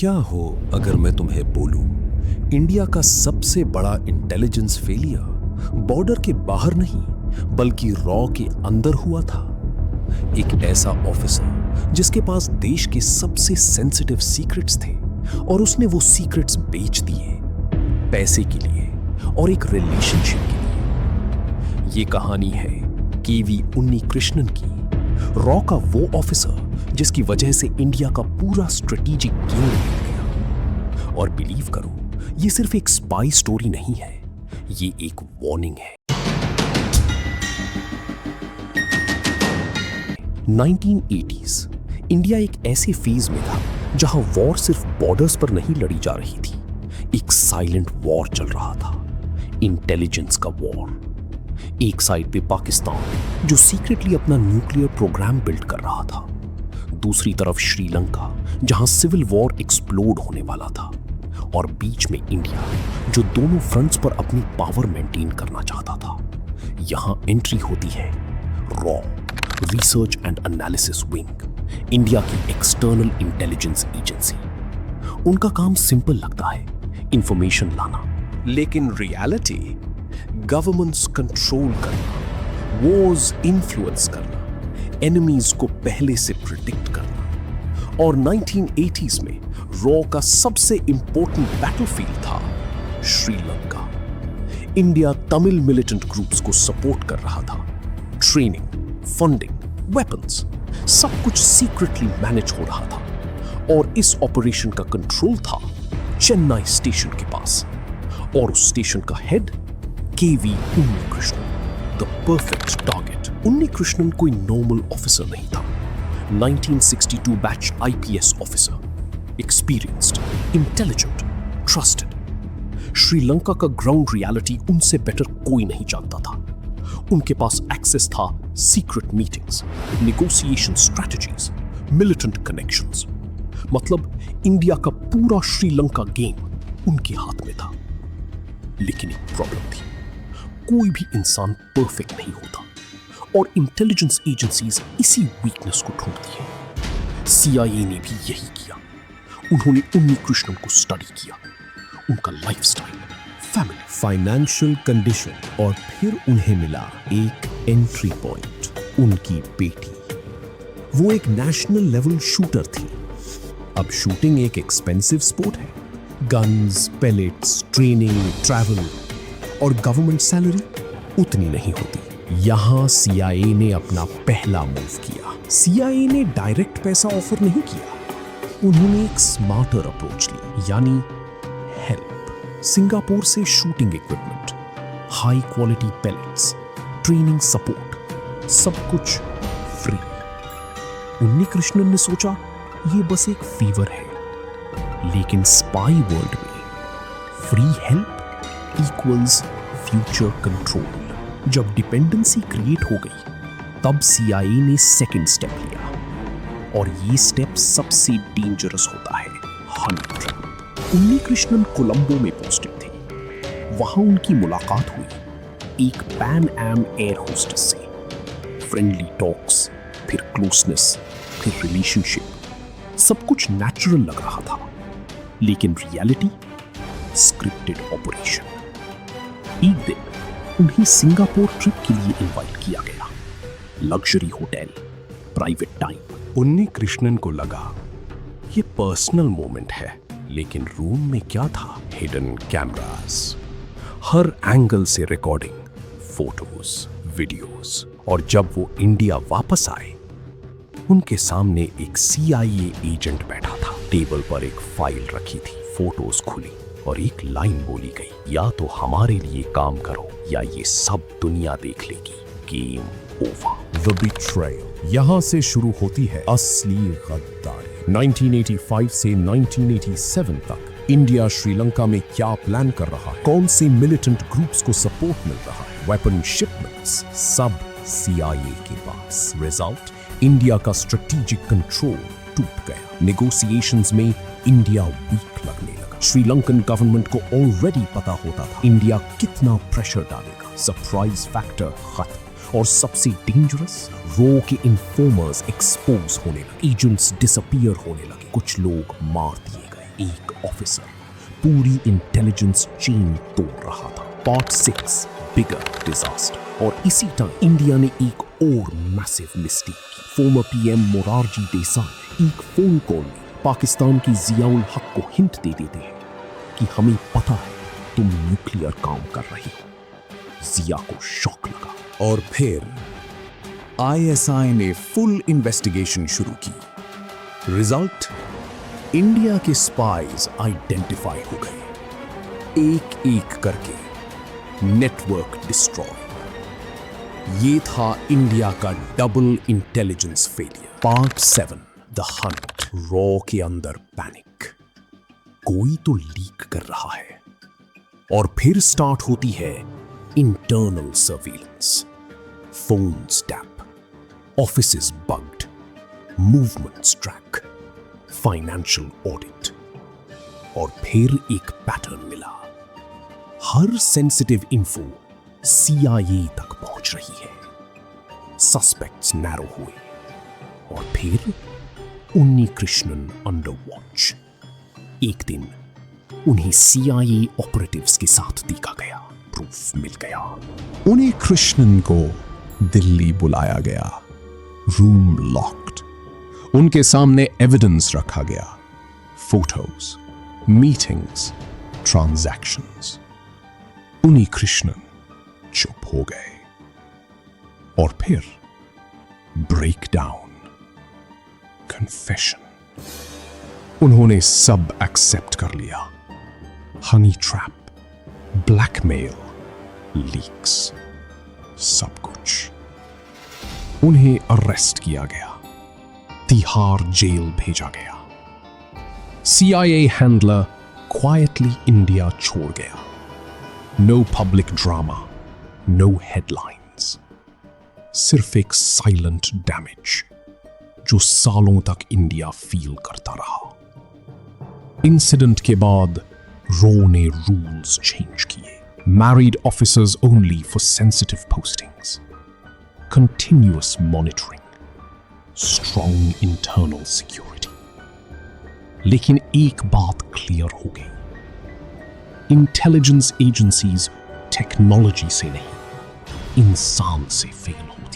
क्या हो अगर मैं तुम्हें बोलूं, इंडिया का सबसे बड़ा इंटेलिजेंस फेलियर बॉर्डर के बाहर नहीं बल्कि रॉ के अंदर हुआ था। एक ऐसा ऑफिसर जिसके पास देश के सबसे सेंसिटिव सीक्रेट्स थे और उसने वो सीक्रेट्स बेच दिए पैसे के लिए और एक रिलेशनशिप के लिए। ये कहानी है केवी उन्नीकृष्णन की, रॉ का वो ऑफिसर जिसकी वजह से इंडिया का पूरा स्ट्रेटेजिक गेम हिल गया। और बिलीव करो, ये सिर्फ एक स्पाई स्टोरी नहीं है, ये एक वार्निंग है। 1980s इंडिया एक ऐसे फेज में था जहां वॉर सिर्फ बॉर्डर्स पर नहीं लड़ी जा रही थी, एक साइलेंट वॉर चल रहा था, इंटेलिजेंस का वॉर। एक साइड पे पाकिस्तान जो सीक्रेटली अपना न्यूक्लियर प्रोग्राम बिल्ड कर रहा था, दूसरी तरफ श्रीलंका जहां सिविल वॉर एक्सप्लोड होने वाला था, और बीच में इंडिया जो दोनों फ्रंट्स पर अपनी पावर मेंटेन करना चाहता था। यहां एंट्री होती है raw, research and analysis wing, India की एक्सटर्नल इंटेलिजेंस एजेंसी। उनका काम सिंपल लगता है, इंफॉर्मेशन लाना, लेकिन रियलिटी गवर्नमेंट्स कंट्रोल करना, वॉर्स इन्फ्लुएंस करना, एनिमीज को पहले से प्रिडिक्ट करना। और 1980s में रॉ का सबसे इंपॉर्टेंट बैटलफील्ड था Sri Lanka. India Tamil militant groups को सपोर्ट कर रहा था। ट्रेनिंग, फंडिंग, वेपन्स, सब कुछ सीक्रेटली मैनेज हो रहा था। और इस ऑपरेशन का कंट्रोल था चेन्नई स्टेशन के पास, और उस स्टेशन का head KV Unnikrishnan, the perfect target. Unnikrishnan कोई नॉर्मल ऑफिसर नहीं था। 1962 batch IPS officer, experienced, intelligent, trusted. Sri Lanka का ग्राउंड रियलिटी उनसे बेटर कोई नहीं जानता था। उनके पास एक्सेस था secret meetings, negotiation strategies, militant connections. मतलब इंडिया का पूरा श्रीलंका गेम उनके हाथ में था। लेकिन एक प्रॉब्लम थी, कोई भी इंसान परफेक्ट नहीं होता, और इंटेलिजेंस एजेंसीज इसी वीकनेस को ढूंढती है। सीआईए ने भी यही किया। उन्होंने उन्नीकृष्णन को स्टडी किया, उनका लाइफस्टाइल, फैमिली, फाइनेंशियल कंडीशन, और फिर उन्हें मिला एक एंट्री पॉइंट, उनकी बेटी। वो एक नेशनल लेवल शूटर थी। अब शूटिंग एक एक्सपेंसिव स्पोर्ट है, गन्स, पेलेट्स, ट्रेनिंग, ट्रैवल, और गवर्नमेंट सैलरी उतनी नहीं होती। यहां सीआईए ने अपना पहला मूव किया। सीआईए ने डायरेक्ट पैसा ऑफर नहीं किया, उन्होंने एक स्मार्टर अप्रोच ली, यानी हेल्प। सिंगापुर से shooting equipment, high quality pellets, training support, सब कुछ फ्री। उन्नीकृष्णन ने सोचा ये बस एक फीवर है, लेकिन स्पाई वर्ल्ड में free help equals future control. जब डिपेंडेंसी क्रिएट हो गई, तब सीआईए ने सेकंड स्टेप लिया, और ये स्टेप सबसे डेंजरस होता है, हनी ट्रैप। उन्नीकृष्णन कोलंबो में पोस्टेड थे। वहां उनकी मुलाकात हुई एक पैन एम एयर होस्टेस से। फ्रेंडली टॉक्स, फिर क्लोजनेस, फिर रिलेशनशिप, सब कुछ नेचुरल लग रहा था। लेकिन रियलिटी स्क्रिप्टेड ऑपरेशन। एक दिन उन्हें सिंगापुर ट्रिप के लिए इनवाइट किया गया। Luxury hotel, private time. Unnikrishnan को लगा ये पर्सनल मोमेंट है, लेकिन रूम में क्या था? हिडन कैमरास, हर एंगल से रिकॉर्डिंग, फोटोज, वीडियोस। और जब वो इंडिया वापस आए, उनके सामने एक सीआईए एजेंट बैठा था। टेबल पर एक फाइल रखी थी, फोटोज खुली, और एक लाइन बोली गई, या तो हमारे लिए काम करो या ये सब दुनिया देख लेगी। Game over. The betrayal. यहां से शुरू होती है असली गद्दारी। 1985 से 1987 तक इंडिया श्रीलंका में क्या प्लान कर रहा है, कौन से मिलिटेंट ग्रुप्स को सपोर्ट मिल रहा है, वेपन शिपमेंट्स, सब सीआईए के पास। रिजल्ट, इंडिया का स्ट्रेटेजिक कंट्रोल टूट गया। नेगोशिएशंस में इंडिया वीक लगने लगा। श्रीलंकन गवर्नमेंट को ऑलरेडी पता होता था इंडिया कितना प्रेशर डालेगा। सरप्राइज फैक्टर खत्म, और सबसे डेंजरस, रॉ के इन्फॉर्मर्स एक्सपोज होने लगे, एजेंट्स डिसअपीयर होने लगे, कुछ लोग मार दिए गए। एक ऑफिसर पूरी इंटेलिजेंस चेन तोड़ रहा था। पार्ट 6 बिगर डिजास्टर। और इसी टाइम इंडिया ने एक और मैसिव मिस्टेक की। फॉर्मर पीएम मोरारजी देसाई एक फोन कॉल में पाकिस्तान की जियाउल हक को हिंट दे देते हैं कि हमें पता है तुम न्यूक्लियर काम कर रही हो। जिया को शॉक लगा और फिर आईएसआई ने फुल इन्वेस्टिगेशन शुरू की। रिजल्ट, इंडिया के स्पाइज आइडेंटिफाई हो गए, एक एक करके नेटवर्क डिस्ट्रॉय। ये था इंडिया का double intelligence failure. Part 7 the Hunt. Raw के अंदर पैनिक, कोई तो लीक कर रहा है। और फिर स्टार्ट होती है internal surveillance. Phones tap, offices bugged, movements track, financial audit. और फिर एक पैटर्न मिला। हर सेंसिटिव इंफो CIA तक पहुंच रही है। सस्पेक्ट्स नैरो हुए और फिर उन्नी कृष्णन अंडर वॉच। एक दिन उन्हें CIA ऑपरेटिव्स के साथ देखा गया, प्रूफ मिल गया। उन्हीं कृष्णन को दिल्ली बुलाया गया, रूम लॉक्ड, उनके सामने एविडेंस रखा गया, फोटोज, मीटिंग्स, ट्रांजैक्शंस। उन्हीं कृष्णन चुप हो गए और फिर ब्रेकडाउन, कन्फेशन। उन्होंने सब एक्सेप्ट कर लिया। हनी ट्रैप, ब्लैकमेल, लीक्स, सब कुछ। उन्हें अरेस्ट किया गया, तिहाड़ जेल भेजा गया। CIA हैंडलर क्वाइटली इंडिया छोड़ गया। No public drama, no headlines, सिर्फ एक साइलेंट डैमेज जो सालों तक इंडिया फील करता रहा। इंसिडेंट के बाद रॉ ने रूल्स चेंज किए। Married officers only for sensitive postings, continuous monitoring, strong internal security. लेकिन एक बात क्लियर हो गई, इंटेलिजेंस एजेंसीज टेक्नोलॉजी से नहीं, इंसान से फेल होती।